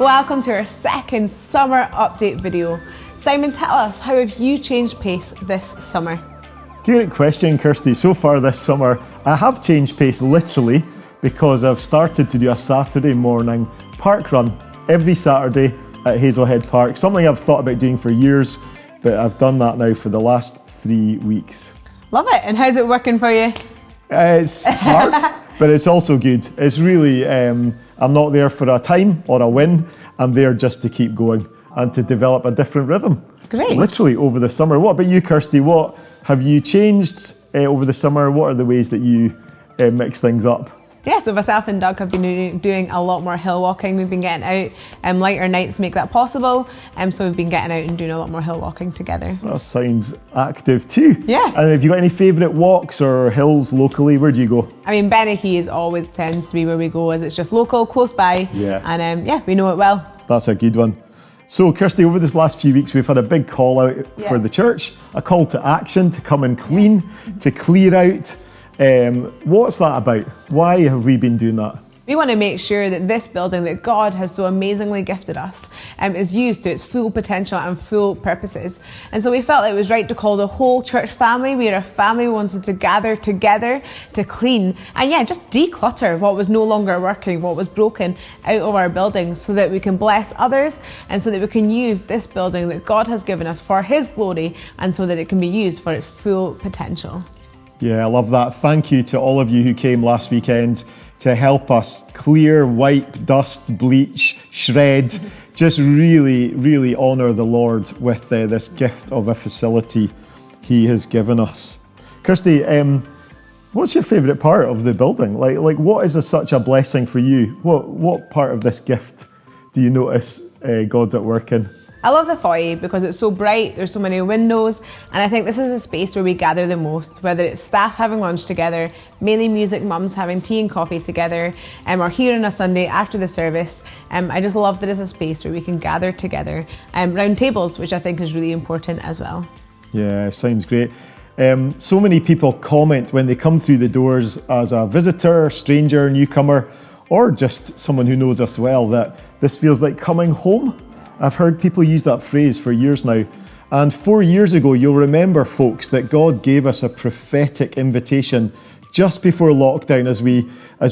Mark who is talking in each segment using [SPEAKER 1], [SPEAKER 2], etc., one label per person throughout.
[SPEAKER 1] Welcome to our second summer update video. Simon, tell us, how have you changed pace this summer?
[SPEAKER 2] Great question, Kirsty. So far this summer, I have changed pace literally because I've started to do a Saturday morning park run every Saturday at Hazelhead Park. Something I've thought about doing for years, but I've done that now for the last 3 weeks.
[SPEAKER 1] Love it. And how's it working for you?
[SPEAKER 2] It's hard, but it's also good. It's really, I'm not there for a time or a win. I'm there just to keep going and to develop a different rhythm.
[SPEAKER 1] Great.
[SPEAKER 2] Literally over the summer. What about you, Kirsty? What have you changed over the summer? What are the ways that you mix things up?
[SPEAKER 1] Yeah, so myself and Doug have been doing a lot more hill walking. We've been getting out, lighter nights make that possible. So we've been getting out and doing a lot more hill walking together.
[SPEAKER 2] That sounds active too.
[SPEAKER 1] Yeah.
[SPEAKER 2] And have you got any favourite walks or hills locally? Where do you go?
[SPEAKER 1] I mean, Bennekeys always tends to be where we go, as it's just local, close by.
[SPEAKER 2] Yeah.
[SPEAKER 1] And yeah, we know it well. That's
[SPEAKER 2] a good one. So Kirsty, over this last few weeks, we've had a big call out for the church, a call to action to come and clean, to clear out. What's that about? Why have we been doing that?
[SPEAKER 1] We want to make sure that this building that God has so amazingly gifted us is used to its full potential and full purposes. And so we felt it was right to call the whole church family. We are a family. We wanted to gather together to clean and just declutter what was no longer working, what was broken out of our buildings, so that we can bless others and so that we can use this building that God has given us for His glory and so that it can be used for its full potential.
[SPEAKER 2] Yeah, I love that. Thank you to all of you who came last weekend to help us clear, wipe, dust, bleach, shred, just really, really honour the Lord with this gift of a facility He has given us. Kirsty, what's your favourite part of the building? Like what is such a blessing for you? What part of this gift do you notice God's at work in?
[SPEAKER 1] I love the foyer because it's so bright, there's so many windows, and I think this is a space where we gather the most, whether it's staff having lunch together, mainly music mums having tea and coffee together, or here on a Sunday after the service. I just love that it's a space where we can gather together, round tables, which I think is really important as well.
[SPEAKER 2] Yeah, sounds great. So many people comment when they come through the doors as a visitor, stranger, newcomer, or just someone who knows us well, that this feels like coming home. I've heard people use that phrase for years now. And 4 years ago, you'll remember, folks, that God gave us a prophetic invitation just before lockdown as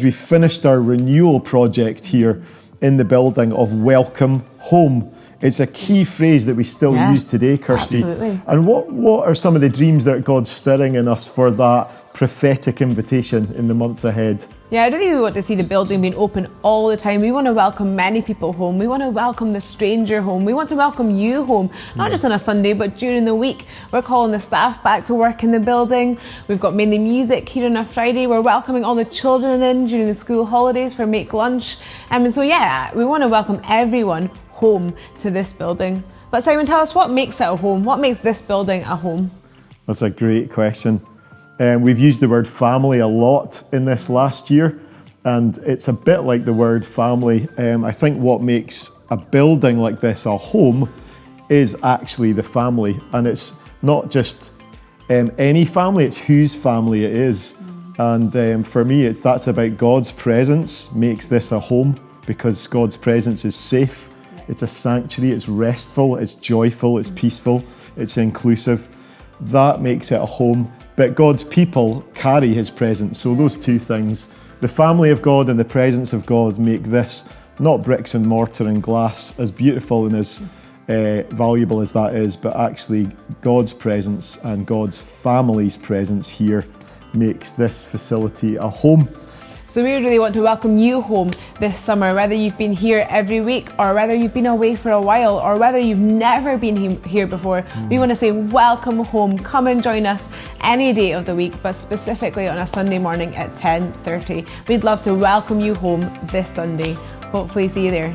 [SPEAKER 2] we finished our renewal project here in the building of welcome home. It's a key phrase that we still use today, Kirsty.
[SPEAKER 1] Absolutely.
[SPEAKER 2] And what are some of the dreams that God's stirring in us for that prophetic invitation in the months ahead?
[SPEAKER 1] Yeah, I really want to see the building being open all the time. We want to welcome many people home. We want to welcome the stranger home. We want to welcome you home, not just on a Sunday, but during the week. We're calling the staff back to work in the building. We've got mainly music here on a Friday. We're welcoming all the children in during the school holidays for Make Lunch. And so, we want to welcome everyone home to this building. But Simon, tell us, what makes it a home? What makes this building a home?
[SPEAKER 2] That's a great question. We've used the word family a lot in this last year, and it's a bit like the word family. I think what makes a building like this a home is actually the family, and it's not just any family, it's whose family it is. And for me, that's about God's presence makes this a home, because God's presence is safe, it's a sanctuary, it's restful, it's joyful, it's peaceful, it's inclusive. That makes it a home. But God's people carry His presence. So those two things, the family of God and the presence of God, make this not bricks and mortar and glass, as beautiful and as valuable as that is, but actually God's presence and God's family's presence here makes this facility a home.
[SPEAKER 1] So we really want to welcome you home this summer, whether you've been here every week or whether you've been away for a while or whether you've never been here before. We want to say welcome home. Come and join us any day of the week, but specifically on a Sunday morning at 10:30. We'd love to welcome you home this Sunday. Hopefully see you there.